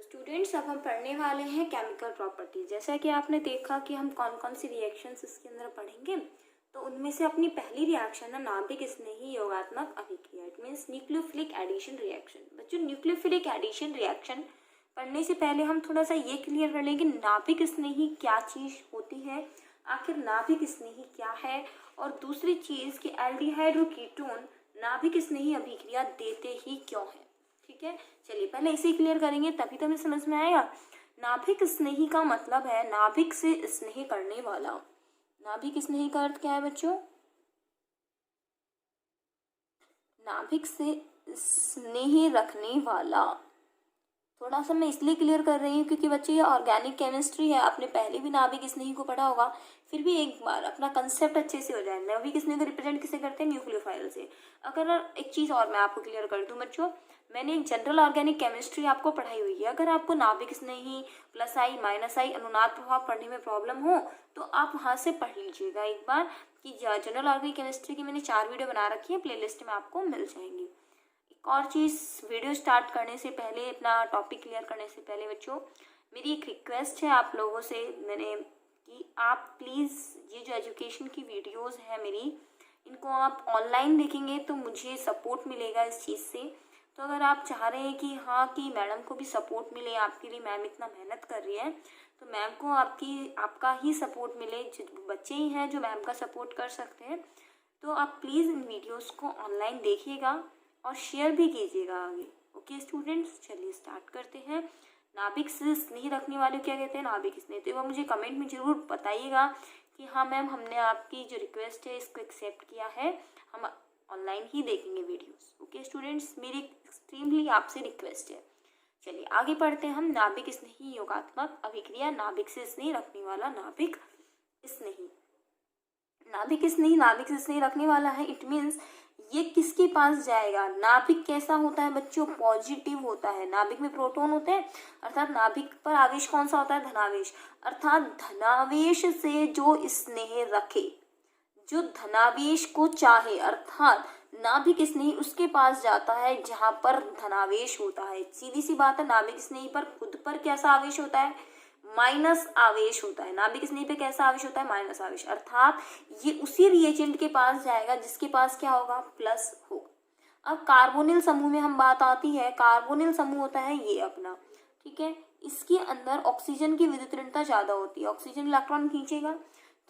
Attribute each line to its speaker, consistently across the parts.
Speaker 1: Students, अब हम पढ़ने वाले हैं केमिकल प्रॉपर्टी। जैसा कि आपने देखा कि हम कौन कौन सी रिएक्शंस इसके अंदर पढ़ेंगे, तो उनमें से अपनी पहली रिएक्शन है नाभिक स्नेही योगात्मक अभिक्रिया। It means nucleophilic addition reaction. बच्चों, न्यूक्लियोफिलिक एडिशन रिएक्शन पढ़ने से पहले हम थोड़ा सा ये क्लियर कर लेंगे नाभिक स्नेही क्या चीज़ होती है, आखिर नाभिक स्नेही क्या है, और दूसरी चीज़ कि एल्डिहाइड और कीटोन नाभिक स्नेही अभिक्रिया देते ही क्यों है। ठीक है, चलिए पहले इसे क्लियर करेंगे तभी तो हमें समझ में आएगा। नाभिक स्नेही का मतलब है नाभिक से स्नेह करने वाला। नाभिक स्नेही का अर्थ क्या है बच्चों? नाभिक से स्नेह रखने वाला। थोड़ा सा मैं इसलिए क्लियर कर रही हूँ क्योंकि बच्चे ये ऑर्गेनिक केमिस्ट्री है, आपने पहले भी नाभिक स्नेही को पढ़ा होगा, फिर भी एक बार अपना कंसेप्ट अच्छे से हो जाए। नाभिक स्नेही को रिप्रेजेंट किसे करते हैं? न्यूक्लियोफाइल से। अगर एक चीज़ और मैं आपको क्लियर कर दूं बच्चों, मैंने एक जनरल ऑर्गेनिक केमिस्ट्री आपको पढ़ाई हुई है। अगर आपको नाभिक स्नेही प्लस आई माइनस आई अनुनाद प्रभाव पढ़ने में प्रॉब्लम हो तो आप वहाँ से पढ़ लीजिएगा एक बार कि जनरल ऑर्गेनिक केमिस्ट्री की मैंने 4 वीडियो बना रखी है, प्लेलिस्ट में आपको मिल जाएंगी। एक और चीज़, वीडियो स्टार्ट करने से पहले, अपना टॉपिक क्लियर करने से पहले बच्चों, मेरी एक रिक्वेस्ट है आप लोगों से मैंने कि आप प्लीज़ ये जो एजुकेशन की वीडियोस है मेरी, इनको आप ऑनलाइन देखेंगे तो मुझे सपोर्ट मिलेगा इस चीज़ से। तो अगर आप चाह रहे हैं कि हाँ कि मैडम को भी सपोर्ट मिले, आपके लिए मैम इतना मेहनत कर रही है, तो मैम को आपका ही सपोर्ट मिले। बच्चे ही हैं जो मैम का सपोर्ट कर सकते हैं, तो आप प्लीज़ इन वीडियोस को ऑनलाइन देखिएगा और शेयर भी कीजिएगा आगे। ओके स्टूडेंट्स, चलिए स्टार्ट करते हैं। नाभिक से स्नेह रखने वाले क्या कहते हैं? नाभिक स्नेह। तो मुझे कमेंट में ज़रूर बताइएगा कि हाँ मैम, हमने आपकी जो रिक्वेस्ट है इसको एक्सेप्ट किया है, हम ऑनलाइन ही देखेंगे वीडियोस। ओके स्टूडेंट्स, मेरी एक्सट्रीमली आपसे रिक्वेस्ट है। चलिए आगे पढ़ते हैं हम। नाभिक स्नेही योगात्मक अभिक्रिया, नाभिक से स्नेह रखने वाला नाभिक स्नेही। नाभिक से स्नेह रखने वाला है, इट मीन्स ये किसके पास जाएगा? नाभिक कैसा होता है बच्चों? पॉजिटिव होता है। नाभिक में प्रोटॉन होते हैं, अर्थात नाभिक पर आवेश कौन सा होता है? धनावेश। अर्थात धनावेश से जो स्नेह रखे, जो धनावेश को चाहे, अर्थात नाभिक स्नेही उसके पास जाता है जहां पर धनावेश होता है। सीधी सी बात है, नाभिक स्नेही पर खुद पर कैसा आवेश होता है? माइनस आवेश होता है। नाभिक स्नेही पे कैसा आवेश होता है? माइनस आवेश। अर्थात ये उसी रिएजेंट के पास जाएगा जिसके पास क्या होगा? प्लस होगा। अब कार्बोनिल समूह में हम बात आती है, कार्बोनिल समूह होता है ये अपना, ठीक है। इसके अंदर ऑक्सीजन की विद्युत ऋणता ज्यादा होती है। ऑक्सीजन इलेक्ट्रॉन खींचेगा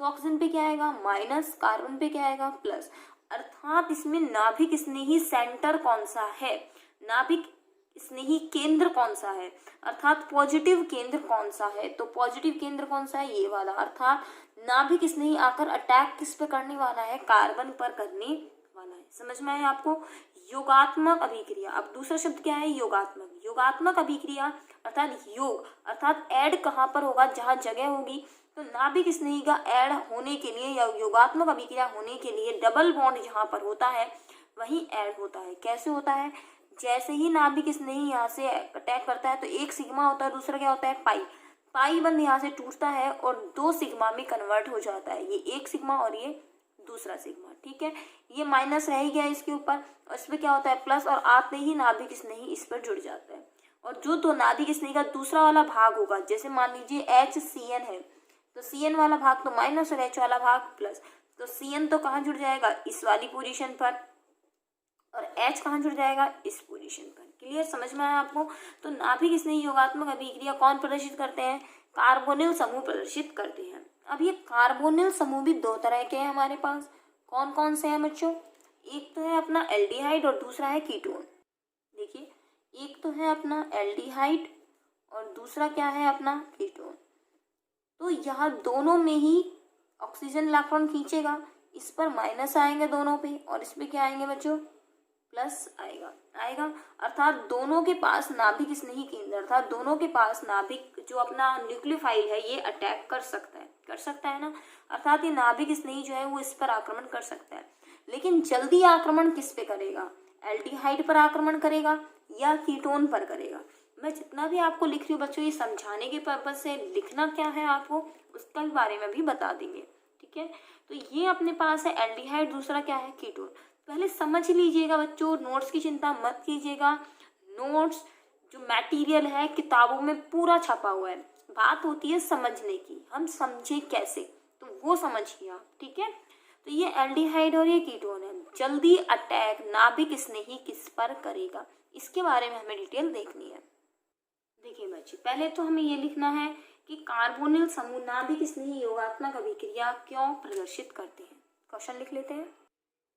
Speaker 1: तो ऑक्सीजन पे क्या आएगा? माइनस, कार्बन पे क्या आएगा? प्लस। अर्थात इसमें नाभिक स्नेही सेंटर कौन सा है? नाभिक स्नेही केंद्र कौन सा है? अर्थात पॉजिटिव केंद्र कौन सा है? तो पॉजिटिव केंद्र कौन सा है? ये वाला। अर्थात नाभिक स्नेही आकर अटैक किस पे करने वाला है? कार्बन पर करने वाला है। समझ में आया आपको? योगात्मक अभिक्रिया। अब दूसरा शब्द क्या है? योगात्मक। योगात्मक अभिक्रिया अर्थात योग, अर्थात ऐड कहाँ पर होगा? जहाँ जगह होगी। तो नाभिक स्नेही का ऐड होने के लिए या योगात्मक अभिक्रिया होने के लिए डबल बॉन्ड जहाँ पर होता है वहीं ऐड होता है। कैसे होता है? जैसे ही नाभिक स्नेही यहाँ से अटैक करता है तो एक सिग्मा होता है, दूसरा क्या होता है? पाई। पाई बंद यहाँ से टूटता है और 2 सिग्मा में कन्वर्ट हो जाता है। ये एक सिग्मा और ये दूसरा सिग्मा, ठीक है। ये माइनस रह गया इसके ऊपर और इस पर क्या होता है? प्लस, और आते ही नाभिक स्नेही इस पर जुड़ जाता है। और जो तो नाभिक स्नेही का दूसरा वाला भाग होगा, जैसे मान लीजिए HCN है तो CN वाला भाग तो माइनस और H वाला भाग प्लस। तो CN तो कहाँ जुड़ जाएगा? इस वाली पोजीशन पर, और H कहाँ जुड़ जाएगा? इस पोजीशन पर। क्लियर? समझ में आया आपको? तो नाभिक स्नेही योगात्मक अभिक्रिया कौन प्रदर्शित करते हैं? कार्बोनिल समूह प्रदर्शित करते हैं। अब ये कार्बोनिल समूह भी 2 तरह के हैं हमारे पास। कौन कौन से हैं बच्चों? एक तो है अपना एल्डिहाइड और दूसरा है कीटोन। देखिए, एक तो है अपना एल्डिहाइड और दूसरा क्या है? अपना कीटोन। तो यहाँ दोनों में ही ऑक्सीजन इलेक्ट्रॉन खींचेगा, इस पर माइनस आएंगे दोनों पे और इस पे क्या आएंगे बच्चों? प्लस आएगा। अर्थात दोनों के पास नाभिक स्नेही केंद्र, अर्थात दोनों के पास नाभिक जो अपना न्यूक्लियोफाइल है ये अटैक कर सकता है ना। अर्थात ये नाभिक स्नेही जो है वो इस पर आक्रमण कर सकता है। लेकिन जल्दी आक्रमण किस पे करेगा? एल्डिहाइड पर आक्रमण करेगा या कीटोन पर करेगा? मैं जितना भी आपको लिख रही हूँ बच्चों, ये समझाने के पर्पज से, लिखना क्या है आपको उसका बारे में भी बता देंगे, ठीक है। तो ये अपने पास है एल्डिहाइड, दूसरा क्या है? कीटोन। पहले समझ लीजिएगा बच्चों, नोट्स की चिंता मत कीजिएगा। नोट्स जो मटेरियल है किताबों में पूरा छपा हुआ है, बात होती है समझने की, हम समझे कैसे, तो वो समझिए आप, ठीक है। तो ये एल्डिहाइड और ये कीटोन है। जल्दी अटैक नाभिक स्नेही किस पर करेगा, इसके बारे में हमें डिटेल देखनी है। देखिए बच्चे, पहले तो हमें ये लिखना है कि कार्बोनिल समूह नाभिक स्नेही योगात्मक अभिक्रिया क्यों प्रदर्शित करते हैं। क्वेश्चन लिख लेते हैं।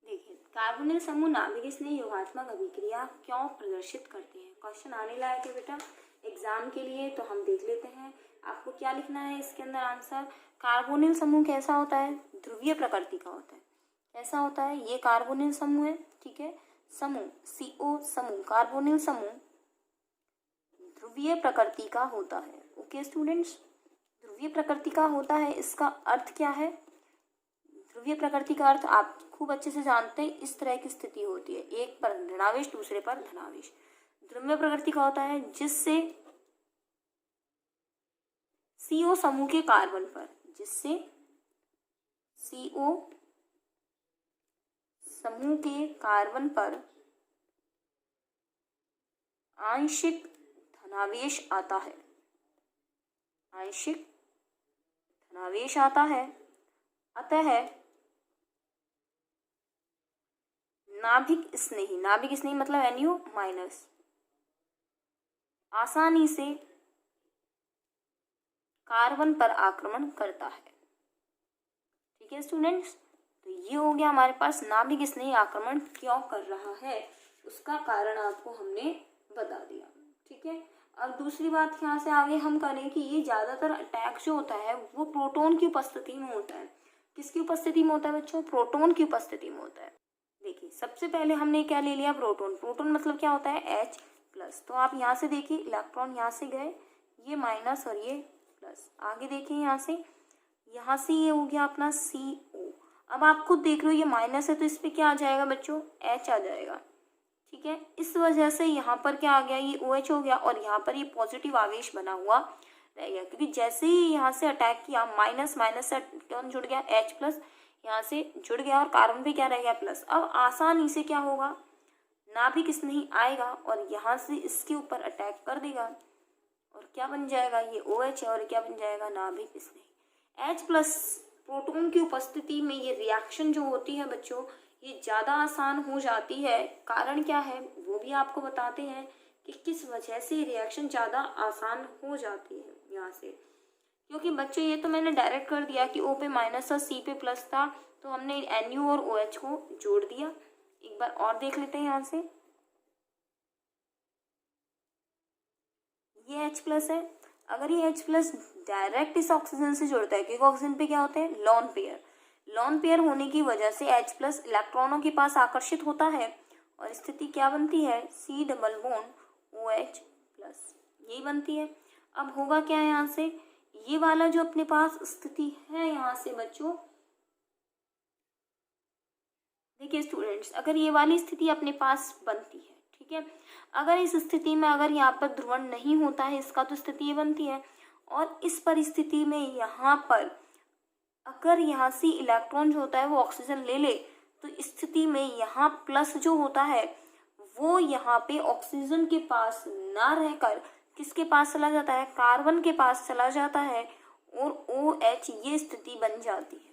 Speaker 1: देखिए, कार्बोनिल समूह नाभिक स्नेही योगात्मक अभिक्रिया क्यों प्रदर्शित करते हैं। क्वेश्चन आने लायक है बेटा एग्जाम के लिए, तो हम देख लेते हैं आपको क्या लिखना है इसके अंदर आंसर। कार्बोनिल समूह कैसा होता है, ध्रुवीय प्रकृति का होता है। कैसा होता है, ये कार्बोनिल समूह है, ठीक है। समूह CO समूह, कार्बोनिल समूह ध्रुवीय प्रकृति का होता है। ओके स्टूडेंट्स, ध्रुवीय प्रकृति का होता है, इसका अर्थ क्या है। ध्रुवीय प्रकृति का अर्थ आप खूब अच्छे से जानते हैं, इस तरह की स्थिति होती है, एक पर ऋणावेश दूसरे पर धनावेश। ध्रुवीय प्रकृति का होता है जिससे CO समूह के कार्बन पर, जिससे CO समूह के कार्बन पर आंशिक धनावेश आता है, आंशिक धनावेश आता है। अतः नाभिक स्नेही, नाभिक स्नेही मतलब NO माइनस, आसानी से कार्बन पर आक्रमण करता है। ठीक है स्टूडेंट्स, तो ये हो गया हमारे पास नाभिक स्नेही आक्रमण क्यों कर रहा है, उसका कारण आपको हमने बता दिया। ठीक है, अब दूसरी बात यहाँ से आगे हम करें कि ये ज्यादातर अटैक जो होता है वो प्रोटॉन की उपस्थिति में होता है। किसकी उपस्थिति में होता है बच्चों, प्रोटॉन की उपस्थिति में होता है। देखिए सबसे पहले हमने क्या ले लिया, प्रोटॉन। प्रोटॉन मतलब क्या होता है H प्लस, तो आप यहाँ से देखिए इलेक्ट्रॉन यहाँ से गए, ये माइनस और ये प्लस। आगे देखिए यहाँ से ये हो गया अपना CO। अब आप खुद देख रहे हो ये माइनस है तो इस पे क्या आ जाएगा बच्चों, H आ जाएगा। ठीक है, इस वजह से यहाँ पर क्या आ गया, ये OH हो गया और यहाँ पर ये पॉजिटिव आवेश बना हुआ रह गया, क्योंकि जैसे ही यहाँ से अटैक किया माइनस माइनस से टर्न जुड़ गया H प्लस, यहाँ से जुड़ गया और कार्बन पे क्या रह गया प्लस। अब आसानी से क्या होगा, नाभिक स्नेही आएगा और यहाँ से इसके ऊपर अटैक कर देगा और क्या बन जाएगा, ये OH है और क्या बन जाएगा, नाभिक स्नेही। H प्लस प्रोटॉन की उपस्थिति में ये रिएक्शन जो होती है बच्चों, ये ज़्यादा आसान हो जाती है। कारण क्या है वो भी आपको बताते हैं कि किस वजह से रिएक्शन ज़्यादा आसान हो जाती है यहाँ से। क्योंकि बच्चों ये तो मैंने डायरेक्ट कर दिया कि O पे माइनस और C पे प्लस था, तो हमने NU और OH को जोड़ दिया। एक बार और देख लेते हैं यहाँ से, ये H प्लस है। अगर ये H प्लस डायरेक्ट इस ऑक्सीजन से जुड़ता है, क्योंकि ऑक्सीजन पे क्या होते हैं, लॉन पेयर। लॉन पेयर होने की वजह से H प्लस इलेक्ट्रॉनों के पास आकर्षित होता है और स्थिति क्या बनती है, C double bond OH plus, यही बनती है। अब होगा क्या यहाँ से, ये वाला जो अपने पास स्थिति है यहाँ से बच्चों, देखिए स्टूडेंट्स, अगर ये वाली स्थिति अपने पास बनती है, ठीक है, अगर इस स्थिति में अगर यहाँ पर ध्रुवण नहीं होता है इसका, तो स्थिति ये बनती है। और इस परिस्थिति में यहाँ पर अगर यहाँ से इलेक्ट्रॉन जो होता है वो ऑक्सीजन ले ले, तो स्थिति में यहाँ प्लस जो होता है वो यहाँ पे ऑक्सीजन के पास ना रहकर किसके पास चला जाता है, कार्बन के पास चला जाता है और OH ये स्थिति बन जाती है।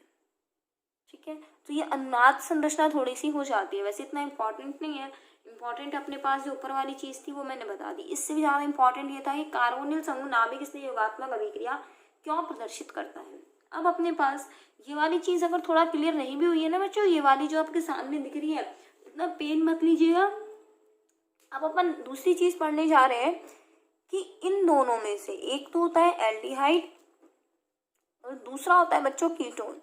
Speaker 1: ठीक है, तो ये अनुनाद संरचना थोड़ी सी हो जाती है, वैसे इतना इम्पोर्टेंट नहीं है। इम्पोर्टेंट अपने पास जो ऊपर वाली चीज थी वो मैंने बता दी। इससे भी ज्यादा इम्पोर्टेंट ये था कि कार्बोनिल समूह नाभिक स्नेही योगात्मक अभिक्रिया क्यों प्रदर्शित करता है। अब अपने पास ये वाली चीज अगर थोड़ा क्लियर नहीं भी हुई है ना बच्चों, ये वाली जो आपके सामने दिख रही है, इतना पेन मत लीजिएगा। अब अपन दूसरी चीज पढ़ने जा रहे हैं कि इन दोनों में से एक तो होता है एल्डिहाइड और दूसरा होता है बच्चों कीटोन।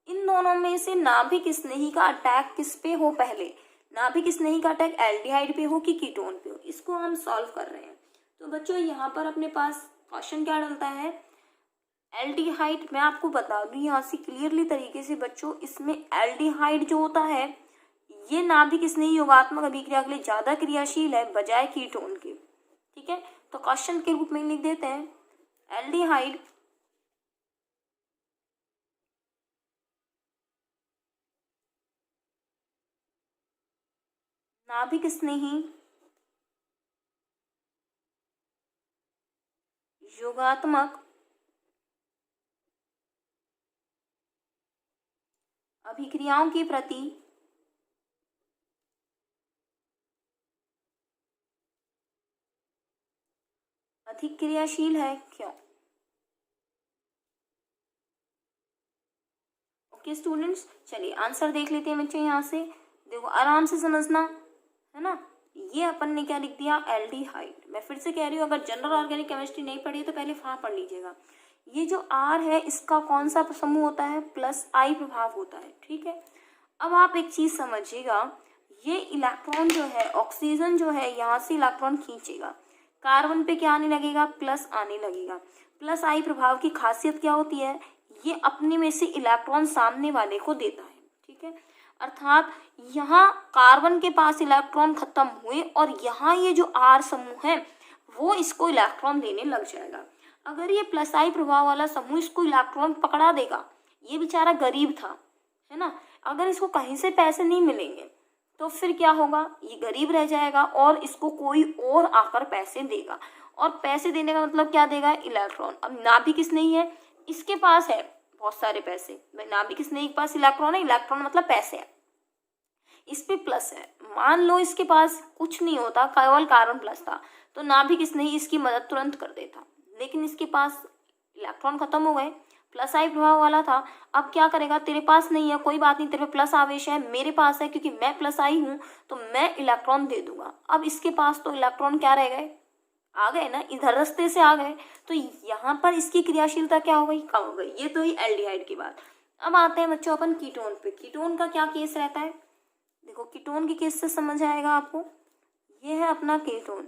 Speaker 1: इन दोनों में से नाभिक स्नेही का अटैक किस पे हो, पहले नाभिक स्नेही का अटैक एल्डिहाइड पे हो कि कीटोन पे हो, इसको हम सॉल्व कर रहे हैं। तो बच्चों यहाँ पर अपने पास क्वेश्चन क्या डलता है, एल्डिहाइड। मैं आपको बता दूं यहाँ से क्लियरली तरीके से बच्चों, इसमें एल्डिहाइड जो होता है ये नाभिक स्नेही योगात्मक अभिक्रिया के लिए ज्यादा क्रियाशील है बजाय कीटोन के। ठीक है, तो क्वेश्चन के रूप में लिख देते हैं, एल्डिहाइड नाभिक स्नेही योगात्मक अभिक्रियाओं के प्रति अधिक क्रियाशील है, क्यों? ओके स्टूडेंट्स, चलिए आंसर देख लेते हैं बच्चे। यहाँ से देखो, आराम से समझना, है ना। ये अपन ने क्या लिख दिया, एल्डिहाइड। मैं फिर से कह रही हूँ, अगर जनरल ऑर्गेनिक केमिस्ट्री नहीं पढ़ी तो पहले वहाँ पढ़ लीजिएगा। ये जो R है, इसका कौन सा समूह होता है, +I प्रभाव होता है, ठीक है। अब आप एक चीज समझिएगा, ये इलेक्ट्रॉन जो है, ऑक्सीजन जो है, यहाँ से इलेक्ट्रॉन खींचेगा, कार्बन पे क्या आने लगेगा, प्लस आने लगेगा। +I प्रभाव की खासियत क्या होती है, ये अपने में से इलेक्ट्रॉन सामने वाले को देता है, ठीक है। अर्थात यहाँ कार्बन के पास इलेक्ट्रॉन खत्म हुए और यहाँ ये जो R समूह है वो इसको इलेक्ट्रॉन देने लग जाएगा। अगर ये +I प्रभाव वाला समूह इसको इलेक्ट्रॉन पकड़ा देगा, ये बेचारा गरीब था, है ना, अगर इसको कहीं से पैसे नहीं मिलेंगे तो फिर क्या होगा, ये गरीब रह जाएगा और इसको कोई और आकर पैसे देगा। और पैसे देने का मतलब क्या देगा, इलेक्ट्रॉन। अब नाभिक किस नहीं है, इसके पास है बहुत सारे पैसे। भाई नाभिक किस नहीं के पास इलेक्ट्रॉन है, इलेक्ट्रॉन मतलब पैसे है, इस पे प्लस है। मान लो इसके पास कुछ नहीं होता, केवल कार्बन प्लस था, तो नाभिक किस नहीं इसकी मदद तुरंत कर देता। लेकिन इसके पास इलेक्ट्रॉन खत्म हो गए, +I प्रभाव वाला था। अब क्या करेगा, तेरे पास नहीं है, कोई बात नहीं, तेरे पे प्लस आवेश है, मेरे पास है, क्योंकि मैं +I हूँ तो मैं इलेक्ट्रॉन दे दूंगा। अब इसके पास तो इलेक्ट्रॉन क्या रह गए, आ गए ना, इधर रास्ते से आ गए, तो यहाँ पर इसकी क्रियाशीलता क्या हो गई, कम हो गई। ये तो ही एल्डिहाइड की बात। अब आते हैं बच्चों अपन कीटोन पे। कीटोन का क्या केस रहता है, देखो कीटोन के केस से समझ आएगा आपको। ये है अपना कीटोन।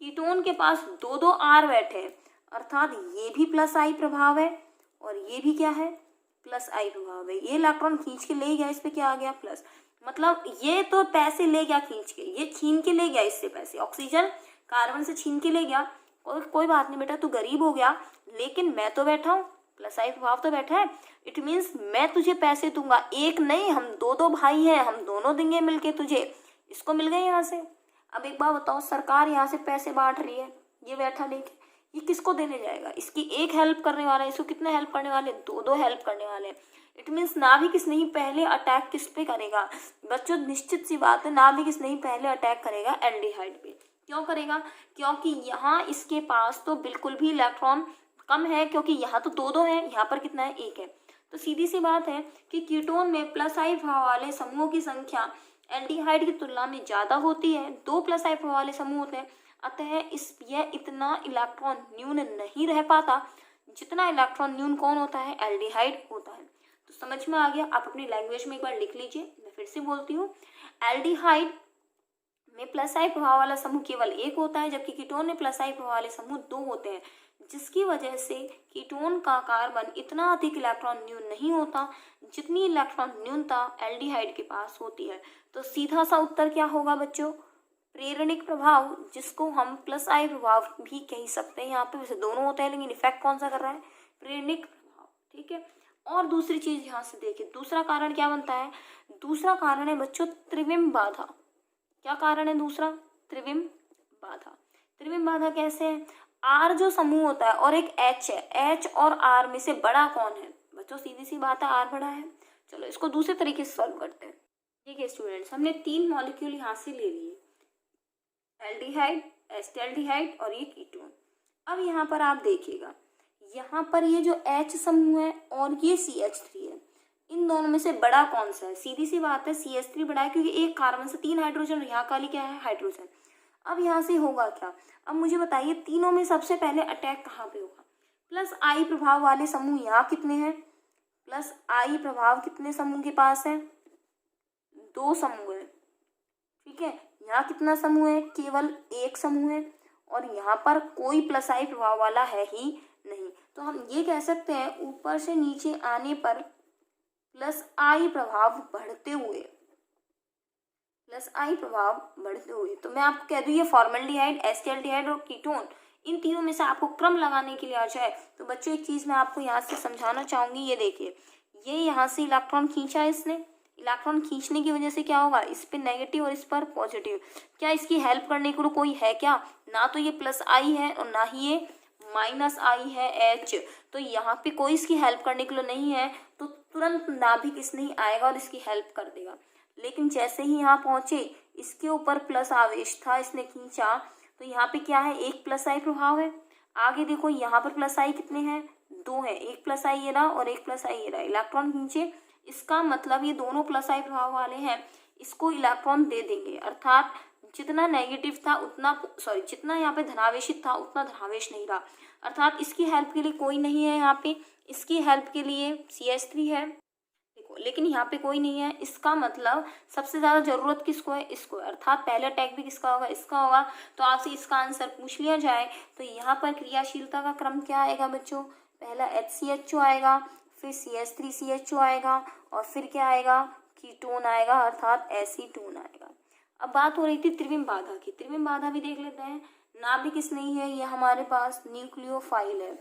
Speaker 1: कीटोन के पास दो R बैठे हैं, अर्थात ये भी +I प्रभाव है और ये भी क्या है, +I प्रभाव है। ये इलेक्ट्रॉन खींच के ले गया, इस पे क्या आ गया, प्लस। मतलब ये तो पैसे ले गया खींच के, ये छीन के ले गया इससे पैसे, ऑक्सीजन कार्बन से छीन के ले गया। कोई बात नहीं बेटा, तू गरीब हो गया, लेकिन मैं तो बैठा हूँ, +I प्रभाव तो बैठा है। इट मीन्स मैं तुझे पैसे दूंगा, एक नहीं, हम दो भाई हैं, हम दोनों देंगे मिलके तुझे। इसको मिल गए यहाँ से। अब एक बात बताओ, सरकार यहाँ से पैसे बांट रही है, ये बैठा लेके, ये किसको देने जाएगा, इसकी एक हेल्प करने वाला है, इसको कितने हेल्प करने वाले, दो हेल्प करने वाले हैं। इट मीन्स नाभिक इस नहीं पहले अटैक किस पे करेगा बच्चों, निश्चित सी बात है, नाभिक इस नहीं पहले अटैक करेगा एल्डिहाइड पे। क्यों करेगा, क्योंकि यहाँ इसके पास तो बिल्कुल भी इलेक्ट्रॉन कम है, क्योंकि यहाँ तो दो है, यहाँ पर कितना है, एक है। तो सीधी सी बात है कि कीटोन में +I प्रभाव वाले समूहों की संख्या एल्डिहाइड की तुलना में ज्यादा होती है। 2 +I प्रभाव वाले समूह होते हैं, अतः यह इतना इलेक्ट्रॉन न्यून नहीं रह पाता जितना इलेक्ट्रॉन न्यून कौन होता है, एल्डिहाइड होता है। तो समझ में आ गया, आप अपनी लैंग्वेज में एक बार लिख लीजिए। मैं फिर से बोलती हूँ, एल्डिहाइड में +I प्रभाव वाला समूह केवल एक होता है, जबकि कीटोन में +I प्रभाव वाले समूह 2 होते हैं, जिसकी वजह से कीटोन का कार्बन इतना अधिक इलेक्ट्रॉन न्यून नहीं होता जितनी इलेक्ट्रॉन न्यूनता एल्डिहाइड के पास होती है। तो सीधा सा उत्तर क्या होगा बच्चों, प्रेरणिक प्रभाव, जिसको हम +I प्रभाव भी कह सकते हैं। यहाँ पे वैसे दोनों होते हैं, लेकिन इफेक्ट कौन सा कर रहा है, प्रेरणिक प्रभाव, ठीक है। और दूसरी चीज यहाँ से देखिए, दूसरा कारण क्या बनता है, दूसरा कारण है बच्चों त्रिविम बाधा। क्या कारण है दूसरा, त्रिविम बाधा। त्रिविम बाधा कैसे है, R जो समूह होता है और एक H है, H और R में से बड़ा कौन है बच्चों, सीधी सी बात है, R बड़ा है। चलो इसको दूसरे तरीके से सॉल्व करते हैं। ठीक है स्टूडेंट्स, हमने 3 मॉलिक्यूल यहाँ से ले लिए, एल्डिहाइड, एस्टेल्डिहाइड और ये कीटोन। अब यहाँ पर आप देखिएगा, यहाँ पर ये जो H समूह है और ये CH3 है, इन दोनों में से बड़ा कौन सा है, सीधी सी बात है CH3 बड़ा है, क्योंकि एक कार्बन से 3 हाइड्रोजन, यहाँ खाली क्या है, हाइड्रोजन। अब यहाँ से होगा क्या, अब मुझे बताइए, तीनों में सबसे पहले अटैक कहाँ पे होगा, +I प्रभाव वाले समूह यहाँ कितने हैं, +I प्रभाव कितने समूह के पास है, 2 समूह है, ठीक है। यहाँ कितना समूह है, केवल एक समूह है, और यहाँ पर कोई +I प्रभाव वाला है ही नहीं। तो हम ये कह सकते हैं, ऊपर से नीचे आने पर +I प्रभाव बढ़ते हुए, +I प्रभाव बढ़ते हुए, तो मैं आपको कह दूं, ये फॉर्मल्डिहाइड, एस्टेल्डिहाइड और कीटोन, इन तीनों में से आपको क्रम लगाने के लिए आ जाए तो बच्चों एक चीज मैं आपको यहाँ से समझाना चाहूंगी। ये देखिए, ये यहाँ से इलेक्ट्रॉन खींचा है इसने, इलेक्ट्रॉन खींचने की वजह से क्या होगा, इस पे नेगेटिव और इस पर पॉजिटिव। क्या इसकी हेल्प करने को कोई है क्या, ना तो ये +I है और ना ही ये माइनस आई है H, तो यहाँ पे कोई इसकी हेल्प करने के लिए नहीं है, तो तुरंत नाभिक इसने ही आएगा और इसकी हेल्प कर देगा। लेकिन जैसे ही यहाँ पहुंचे, इसके ऊपर प्लस आवेश था, इसने खींचा, तो यहाँ पे क्या है, एक प्लस आई प्रभाव है। आगे देखो यहाँ पर प्लस आई कितने हैं, 2 है, एक प्लस आई ये रहा और एक प्लस आई ये रहा, इलेक्ट्रॉन खींचे, इसका मतलब ये दोनों प्लस आई प्रभाव वाले हैं, इसको इलेक्ट्रॉन दे देंगे। अर्थात जितना नेगेटिव था उतना, सॉरी, जितना यहाँ पे धनावेशित था उतना धनावेश नहीं रहा। अर्थात इसकी हेल्प के लिए कोई नहीं है यहाँ पे, इसकी हेल्प के लिए CH3 है, देखो, लेकिन यहाँ पे कोई नहीं है। इसका मतलब सबसे ज्यादा जरूरत किसको है, इसको है। अर्थात पहला अटैक भी किसका होगा, इसका होगा। तो आपसे इसका आंसर पूछ लिया जाए तो यहाँ पर क्रियाशीलता का क्रम क्या आएगा बच्चों, पहला HCHO आएगा, फिर CH3CHO आएगा और फिर क्या आएगा, कीटोन आएगा, अर्थात एसीटोन आएगा। अब बात हो रही थी त्रिविम बाधा की, त्रिविम बाधा भी देख लेते हैं। नाभिक स्नेही है, ये हमारे पास न्यूक्लियोफाइल है।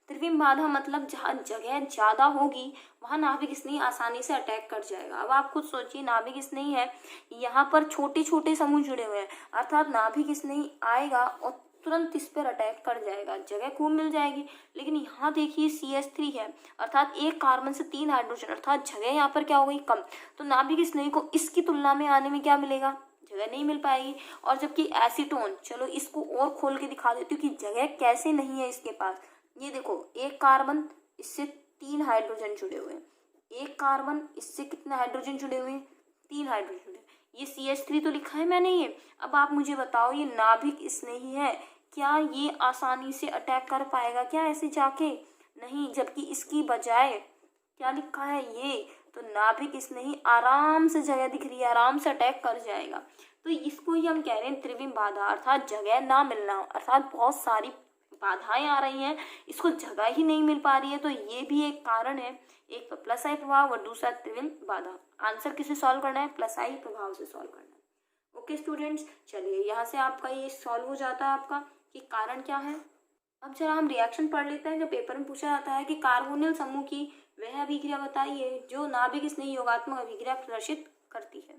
Speaker 1: त्रिविम बाधा मतलब जहाँ जगह ज्यादा होगी वहां नाभिक स्नेही आसानी से अटैक कर जाएगा। अब आप खुद सोचिए, नाभिक स्नेही है, यहाँ पर छोटे छोटे समूह जुड़े हुए हैं, अर्थात नाभिक स्नेही आएगा और तुरंत इस पर अटैक कर जाएगा, जगह खूब मिल जाएगी। लेकिन यहाँ देखिए CH3 है, अर्थात एक कार्बन से 3 हाइड्रोजन, अर्थात जगह यहाँ पर क्या हो गई, कम। तो नाभिक स्नेही को इसकी तुलना में आने में क्या मिलेगा, जगह नहीं मिल पाएगी। और जबकि एसीटोन, चलो इसको और खोल के दिखा देती हूँ कि जगह कैसे नहीं है इसके पास। ये देखो, एक कार्बन, इससे 3 हाइड्रोजन जुड़े हुए हैं, एक कार्बन, इससे कितने हाइड्रोजन जुड़े हुए हैं, 3 हाइड्रोजन जुड़े। ये CH3 तो लिखा है मैंने ये। अब आप मुझे बताओ, ये नाभिक स्नेही है, क्या ये आसानी से अटैक कर पाएगा क्या ऐसे जाके, नहीं। जबकि इसकी बजाय क्या लिखा है ये, तो नाभिक स्नेही आराम से, जगह दिख रही है, आराम से अटैक कर जाएगा। तो इसको ही हम कह रहे हैं त्रिविम बाधा, अर्थात जगह ना मिलना, अर्थात बहुत सारी बाधाएं आ रही हैं, इसको जगह ही नहीं मिल पा रही है। तो ये भी एक कारण है, एक प्लस आई प्रभाव और दूसरा त्रिविम बाधा। आंसर किसे सॉल्व करना है, प्लस आई प्रभाव से सॉल्व करना है। ओके स्टूडेंट्स, चलिए यहाँ से आपका ये सॉल्व हो जाता है आपका कि कारण क्या है। अब जरा हम रिएक्शन पढ़ लेते हैं। जो पेपर में पूछा जाता है कि कार्बोनिल समूह की वह अभिक्रिया बताइए जो नाभिक स्नेही योगात्मक अभिक्रिया प्रदर्शित करती है।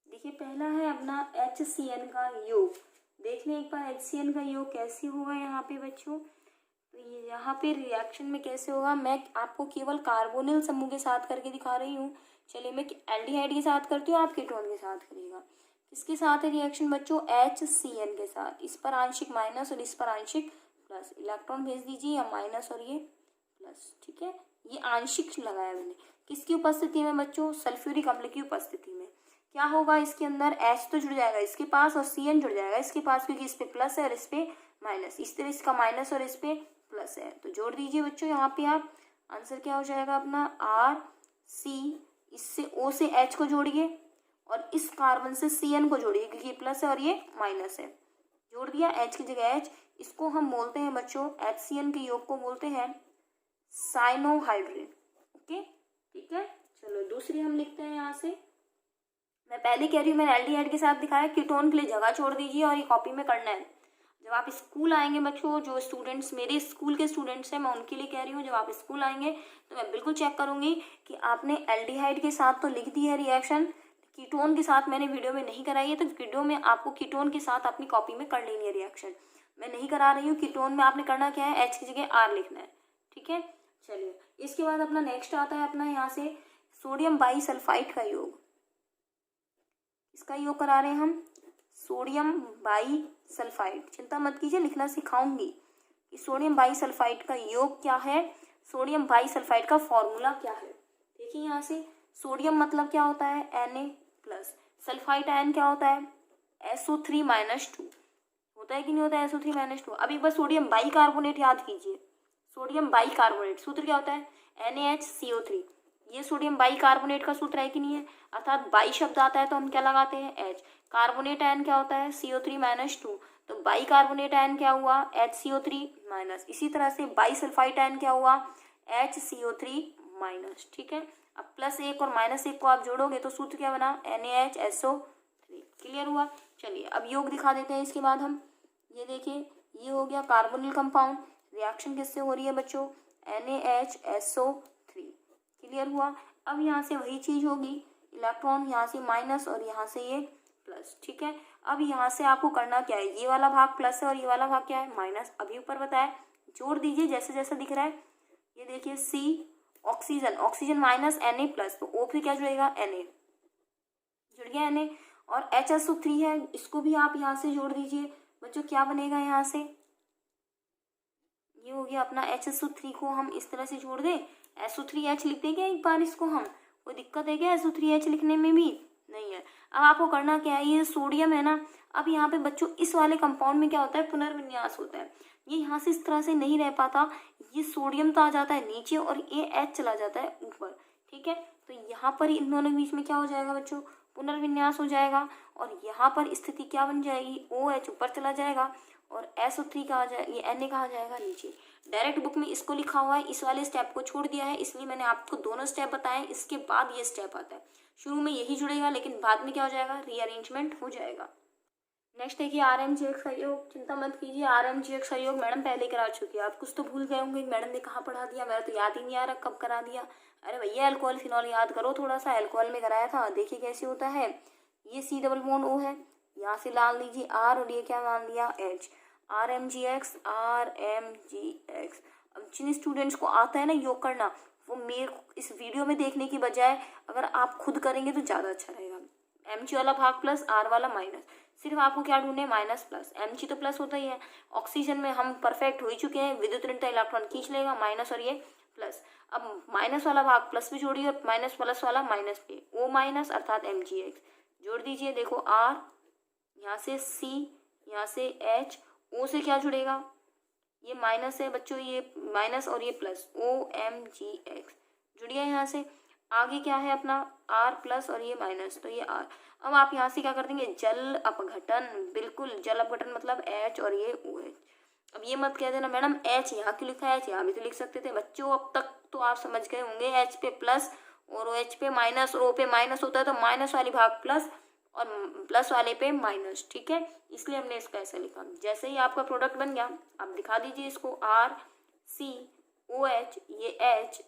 Speaker 1: देखिए, पहला है अपना HCN का योग। देख लें एक बार HCN का योग कैसे होगा यहाँ पे बच्चों। तो ये यहाँ पे रिएक्शन में कैसे होगा, मैं आपको केवल कार्बोनिल समूह के साथ करके दिखा रही हूँ। चलिए मैं एल्डिहाइड के साथ करती हूँ, आप कीटोन के साथ करिएगा। किसके साथ है रिएक्शन बच्चों, HCN के साथ। इस पर आंशिक माइनस और इस पर आंशिक प्लस, इलेक्ट्रॉन भेज दीजिए, या माइनस और ये प्लस, ठीक है। ये आंशिक लगाया मैंने, किसकी उपस्थिति में बच्चों, सल्फ्यूरिक अम्ल की उपस्थिति में। क्या होगा इसके अंदर, H तो जुड़ जाएगा इसके पास और CN जुड़ जाएगा इसके पास, क्योंकि इस पे प्लस है और इस पे माइनस, इस तरह इसका माइनस और इस पे प्लस है। तो जोड़ दीजिए बच्चों यहाँ पे आप, आंसर क्या हो जाएगा अपना RC, इससे O से H को जोड़िए और इस कार्बन से CN को जोड़िए, क्योंकि ये प्लस है और ये माइनस है। जोड़ दिया, H की जगह H, इसको हम बोलते हैं बच्चों, HCN के योग को बोलते हैं साइनोहाइड्रिन। ओके, ठीक है। चलो दूसरी हम लिखते हैं यहाँ से। मैं पहले कह रही हूँ, मैंने एल्डिहाइड के साथ दिखाया, कीटोन के लिए जगह छोड़ दीजिए और ये कॉपी में करना है। जब आप स्कूल आएंगे बच्चों, जो स्टूडेंट्स मेरे स्कूल के स्टूडेंट्स हैं, मैं उनके लिए कह रही हूँ, जब आप स्कूल आएंगे तो मैं बिल्कुल चेक करूंगी कि आपने एल्डिहाइड के साथ तो लिख दी है रिएक्शन, कीटोन के साथ मैंने वीडियो में नहीं कराई है, तो वीडियो में आपको कीटोन के साथ अपनी कॉपी में कर लेनी है रिएक्शन। मैं नहीं करा रही हूँ, कीटोन में आपने करना क्या है, H की जगह R लिखना है, ठीक है। चलिए इसके बाद अपना नेक्स्ट आता है अपना यहाँ से सोडियम बाईसल्फाइड का योग। इसका योग करा रहे हैं हम, सोडियम बाईसल्फाइड। चिंता मत कीजिए, लिखना सिखाऊंगी कि सोडियम बाईसल्फाइड का योग क्या है, सोडियम बाईसल्फाइड का फॉर्मूला क्या है। देखिए यहाँ से, सोडियम मतलब क्या होता है, Na+, सल्फाइड आयन क्या होता है, SO3-2 होता है कि नहीं होता है, SO3-2। अब एक बार सोडियम बाइकार्बोनेट याद कीजिए, सोडियम बाइकार्बोनेट सूत्र क्या होता है, NaHCO3। ये सोडियम बाइकार्बोनेट का सूत्र है कि नहीं है, अर्थात बाई शब्द आता है तो हम क्या लगाते हैं, H। कार्बोनेट आयन क्या होता है, CO3-2, तो बाइकार्बोनेट आयन क्या हुआ, HCO3-। इसी तरह से बाईसल्फाइड आयन क्या हुआ, HCO3-। ठीक है। अब +1 और -1 को आप जोड़ोगे तो सूत्र क्या बना, NaHSO3। क्लियर हुआ। चलिए अब योग दिखा देते हैं इसके बाद हम। ये देखिए, ये हो गया कार्बोनिल कंपाउंड। रिएक्शन किससे हो रही है बच्चों, NaHSO3। क्लियर हुआ। अब यहाँ से वही चीज होगी, इलेक्ट्रॉन यहाँ से माइनस और यहाँ से ये प्लस। ठीक है। अब यहाँ से आपको करना क्या है, ये वाला भाग प्लस है और ये वाला भाग क्या है, माइनस। अभी ऊपर बताया जोड़ दीजिए जैसे जैसा दिख रहा है। ये देखिए C oxygen, oxygen minus Na plus, तो O फिर क्या जुड़ेगा Na, जुड़ गया Na। और HSO3 है, इसको भी आप यहाँ से जोड़ दीजिए बच्चों, क्या बनेगा यहाँ से, ये हो गया अपना HSO3 को हम इस तरह से जोड़ दें, SO3H लिख देंगे एक बार इसको हम, कोई दिक्कत है क्या SO3H लिखने में भी नहीं है। अब आपको करना क्या है, ये सोडियम है ना, अब यहाँ पे बच्चों इस वाले कंपाउंड में क्या होता है, पुनर्विन्यास होता है, ये यहाँ से इस तरह से नहीं रह पाता, ये सोडियम तो आ जाता है नीचे और ये H चला जाता है ऊपर, ठीक है। तो यहाँ पर इन दोनों के बीच में क्या हो जाएगा बच्चों, पुनर्विन्यास हो जाएगा, और यहाँ पर स्थिति क्या बन जाएगी, OH ऊपर चला जाएगा और SO3 कहा जाए, ये Na कहा जाएगा नीचे। डायरेक्ट बुक में इसको लिखा हुआ है, इस वाले स्टेप को छोड़ दिया है, इसलिए मैंने आपको दोनों स्टेप बताए, इसके बाद ये स्टेप आता है। शुरू में यही जुड़ेगा लेकिन बाद में क्या हो जाएगा, रीअरेंजमेंट हो जाएगा। नेक्स्ट देखिए RMGX का योग, चिंता मत कीजिए, RMGX का योग मैडम पहले करा चुकी है, आप कुछ तो भूल गए होंगे मैडम ने कहाँ पढ़ा दिया, मेरा तो याद ही नहीं आ रहा कब करा दिया। अरे भैया अल्कोहल फिनॉल याद करो थोड़ा सा, अल्कोहल में कराया था, देखिए कैसे होता है। ये C डबल बॉन्ड O है, यहाँ से डाल दीजिए R और ये क्या मान लिया H, RMGX। अब जिन स्टूडेंट्स को आता है ना योग करना, वो मेरे इस वीडियो में देखने की बजाय अगर आप खुद करेंगे तो ज़्यादा अच्छा रहेगा। Mg वाला भाग प्लस, R वाला माइनस, सिर्फ आपको क्या ढूंढे, माइनस प्लस। Mg तो प्लस होता ही है, ऑक्सीजन में हम परफेक्ट हो ही चुके हैं, विद्युत ऋणता इलेक्ट्रॉन खींच लेगा, माइनस और ये प्लस। अब माइनस वाला भाग प्लस पे जोड़िए और माइनस प्लस वाला माइनस पे, O माइनस अर्थात MgX जोड़ दीजिए। देखो R, यहाँ से C, यहाँ से H, O से क्या जुड़ेगा, ये माइनस है बच्चों, ये माइनस और ये प्लस, OMGX जुड़ गया यहाँ से। आगे क्या है अपना R प्लस और ये माइनस, तो ये R। अब आप यहाँ से क्या कर देंगे, जल अपघटन, बिल्कुल जल अपघटन मतलब H और ये OH। अब ये मत कह देना मैडम H यहाँ क्यों लिखा है, H यहाँ भी तो लिख सकते थे बच्चों। अब तक तो आप समझ गए होंगे, H पे प्लस और OH पे माइनस और O पे माइनस होता है, तो माइनस वाली भाग प्लस और प्लस वाले पे माइनस, ठीक है, इसलिए हमने इसको ऐसे लिखा। जैसे ही आपका प्रोडक्ट बन गया, आप दिखा दीजिए इसको, R C OH, ये H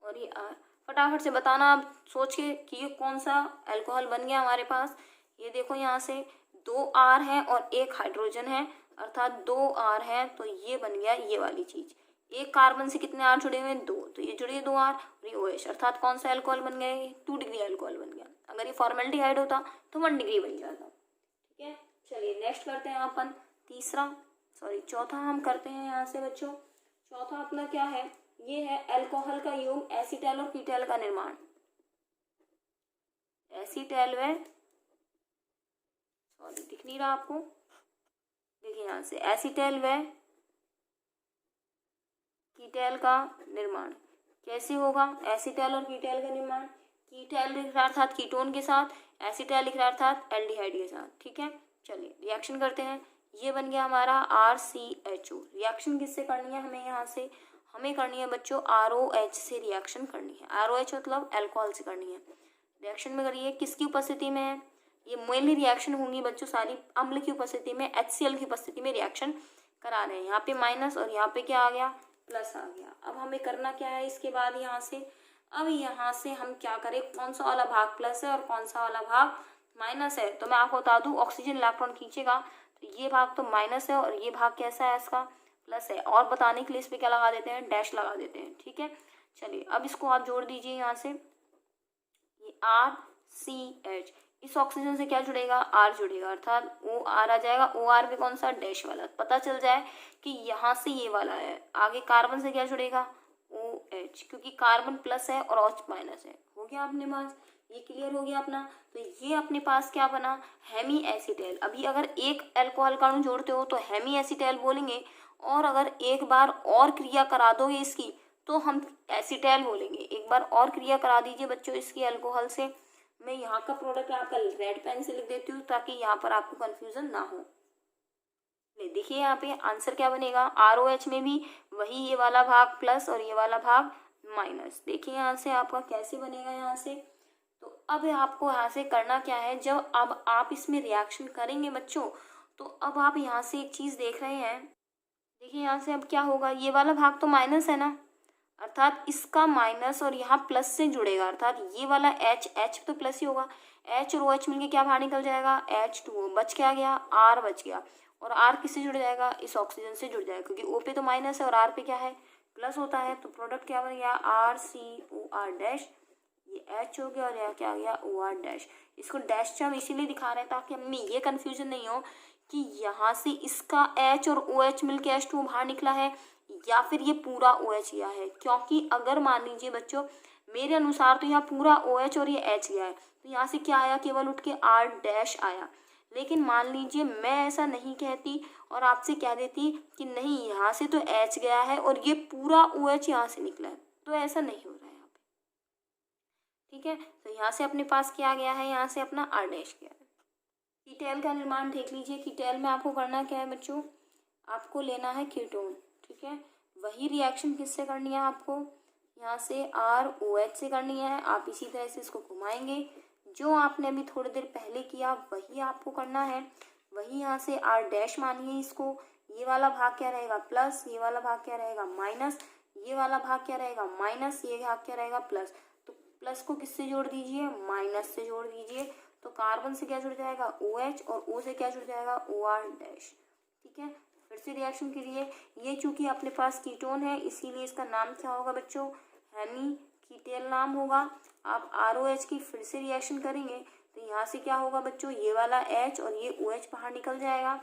Speaker 1: और ये R। फटाफट से बताना आप सोच के कि ये कौन सा अल्कोहल बन गया हमारे पास। ये देखो यहाँ से 2 R है और 1 हाइड्रोजन है, अर्थात 2 R है, तो ये बन गया ये वाली चीज। एक कार्बन से कितने R जुड़े हुए हैं, 2, तो ये जुड़े 2 R और ये OH, अर्थात कौन सा अल्कोहल बन गया, 2 डिग्री अल्कोहल बन गया। अगर ये फॉर्मेल्डिहाइड होता तो 1 डिग्री बन जाता, ठीक है। चलिए नेक्स्ट करते हैं अपन चौथा हम करते हैं यहाँ से बच्चों। चौथा अपना क्या है, ये है अल्कोहल का योग एसीटैल और कीटैल का निर्माण। एसीटैल व दिख नहीं रहा आपको, देखिए यहाँ से एसीटैल व कीटैल का निर्माण कैसे होगा। एसीटैल और कीटैल का निर्माण, कीटैल लिख रहा अर्थात कीटोन के साथ, एसीटैल लिख रहा अर्थात एल्डिहाइड के साथ, ठीक है। चलिए रिएक्शन करते हैं, ये बन गया हमारा RCHO। रिएक्शन किससे करनी है हमें, यहाँ से हमें करनी है बच्चों ROH से रिएक्शन करनी है। ROH मतलब अल्कोहल से करनी है। रिएक्शन में करिए, किसकी उपस्थिति में है, ये मेनली रिएक्शन होंगी बच्चों सारी अम्ल की उपस्थिति में, HCl की उपस्थिति में रिएक्शन करा रहे हैं। यहाँ पे माइनस और यहाँ पे क्या आ गया, प्लस आ गया। अब हमें करना क्या है इसके बाद, यहाँ से अब यहाँ से हम क्या करें, कौन सा वाला भाग प्लस है और कौन सा वाला भाग माइनस है। तो मैं आपको बता दूं, ऑक्सीजन इलेक्ट्रॉन खींचेगा तो ये भाग तो माइनस है और ये भाग कैसा है इसका, प्लस है। और बताने के लिए इस पे क्या लगा देते हैं, डैश लगा देते हैं, ठीक है। चलिए अब इसको आप जोड़ दीजिए यहाँ से, ये RCH, इस ऑक्सीजन से क्या जुड़ेगा, R जुड़ेगा, अर्थात OR आ जाएगा। OR पे कौन सा, डैश वाला, पता चल जाए कि यहाँ से ये वाला है। आगे कार्बन से क्या जुड़ेगा, OH, क्योंकि कार्बन प्लस है और OH माइनस है। हो गया अपने पास, ये क्लियर हो गया अपना। तो ये अपने पास क्या बना, हेमी एसीटैल। अभी अगर एक अल्कोहल का अणु जोड़ते हो तो हेमी एसीटैल बोलेंगे, और अगर एक बार और क्रिया करा दोगे इसकी तो हम एसीटैल बोलेंगे। एक बार और क्रिया करा दीजिए बच्चों इसकी अल्कोहल से। मैं यहाँ का प्रोडक्ट आपका रेड पेन से लिख देती हूँ ताकि यहाँ पर आपको कंफ्यूजन ना हो। देखिए यहाँ पे आंसर क्या बनेगा, ROH में भी वही ये वाला भाग प्लस और ये वाला भाग माइनस। देखिए यहाँ से आपका कैसे बनेगा, यहाँ से तो अब आपको यहाँ से करना क्या है, जब अब आप इसमें रिएक्शन करेंगे बच्चों, तो अब आप यहाँ से एक चीज़ देख रहे हैं, देखिए यहाँ से अब क्या होगा, ये वाला भाग तो माइनस है ना, अर्थात इसका माइनस और यहाँ प्लस से जुड़ेगा, अर्थात ये वाला H तो प्लस ही होगा। H और OH मिलके क्या बाहर निकल जाएगा, H2O, बच क्या गया, R बच गया। और R किससे जुड़ जाएगा, इस ऑक्सीजन से जुड़ जाएगा, क्योंकि O पे तो माइनस है और R पे क्या है, प्लस होता है। तो प्रोडक्ट क्या बन गया, RCOR डैश, ये H हो गया और यहाँ क्या आ गया, OR डैश। इसको डैश से हम इसीलिए दिखा रहे हैं ताकि हमें ये कन्फ्यूजन नहीं हो कि यहाँ से इसका H और OH मिलके H2 बाहर निकला है या फिर ये पूरा OH गया है। क्योंकि अगर मान लीजिए बच्चों मेरे अनुसार तो यहाँ पूरा OH और ये H गया है, तो यहाँ से क्या आया, केवल उठ के R डैश आया। लेकिन मान लीजिए मैं ऐसा नहीं कहती और आपसे कह देती कि नहीं यहाँ से तो H गया है और ये पूरा OH यहाँ से निकला है, तो ऐसा नहीं हो रहा है यहाँ पे, ठीक है। तो यहाँ से अपने पास क्या गया है, यहाँ से अपना R डैश गया है। कीटैल का निर्माण देख लीजिए। कीटैल में आपको करना क्या है बच्चों, आपको लेना है कीटोन, ठीक है। वही रिएक्शन किससे करनी है आपको, यहाँ से ROH से करनी है। आप इसी तरह से इसको घुमाएंगे, जो आपने अभी थोड़ी देर पहले किया वही आपको करना है। वही यहाँ से R डैश मानिए इसको, ये वाला भाग क्या रहेगा प्लस, ये वाला भाग क्या रहेगा माइनस, ये वाला भाग क्या रहेगा माइनस, ये भाग क्या रहेगा प्लस। तो प्लस को किससे जोड़ दीजिए, माइनस से जोड़ दीजिए। तो कार्बन से क्या जुड़ जाएगा OH और O से क्या जुड़ जाएगा OR डैश, ठीक है। फिर से रिएक्शन के लिए, ये चूंकि अपने पास कीटोन है इसीलिए इसका नाम क्या होगा बच्चों, हेमी कीटेल नाम होगा। आप ROH की फिर से रिएक्शन करेंगे तो यहाँ से क्या होगा बच्चों, ये वाला H और ये OH बाहर निकल जाएगा।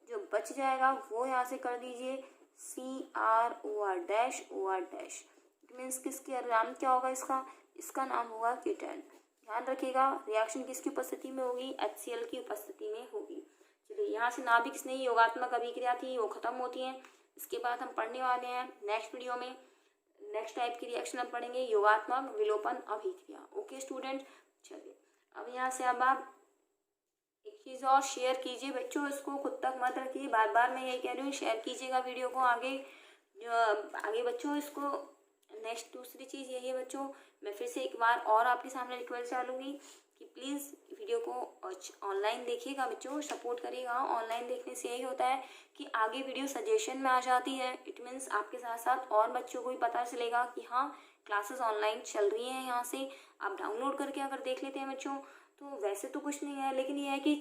Speaker 1: जो बच जाएगा वो यहाँ से कर दीजिए CROR dash OR dash. It means किसके नाम क्या होगा, इसका नाम होगा कीटोन। ध्यान रखिएगा रिएक्शन किसकी उपस्थिति में होगी, HCl की उपस्थिति में होगी। चलिए यहाँ से नाभिक स्नेही योगात्मक अभिक्रिया थी वो खत्म होती है। इसके बाद हम पढ़ने वाले हैं नेक्स्ट वीडियो में, नेक्स्ट टाइप की रिएक्शन हम पढ़ेंगे योगात्मक विलोपन अभिक्रिया। ओके स्टूडेंट, चलिए अब यहाँ से अब आप एक चीज़ और शेयर कीजिए बच्चों, इसको खुद तक मत रखिए, बार बार मैं यही कह रही हूँ शेयर कीजिएगा वीडियो को आगे बच्चों। इसको नेक्स्ट दूसरी चीज़ यही है बच्चों, मैं फिर से एक बार और आपके सामने रिक्वेस्ट डालूंगी कि प्लीज़ वीडियो को ऑनलाइन देखिएगा बच्चों, सपोर्ट करिएगा। ऑनलाइन देखने से यही होता है कि आगे वीडियो सजेशन में आ जाती है। इट मीन्स आपके साथ साथ और बच्चों को भी पता चलेगा कि हाँ क्लासेस ऑनलाइन चल रही हैं। यहाँ से आप डाउनलोड करके अगर देख लेते हैं बच्चों तो वैसे तो कुछ नहीं है, लेकिन ये है कि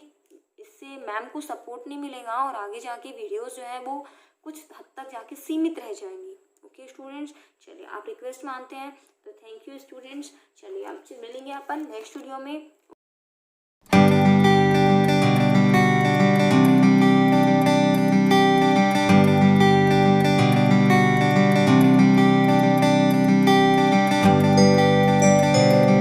Speaker 1: इससे मैम को सपोर्ट नहीं मिलेगा और आगे जाके वीडियोज़ जो है वो कुछ हद तक जाके सीमित रह जाएंगी। ओके स्टूडेंट्स, चलिए आप रिक्वेस्ट मानते हैं तो थैंक यू स्टूडेंट्स। चलिए आपसे मिलेंगे अपन नेक्स्ट वीडियो में।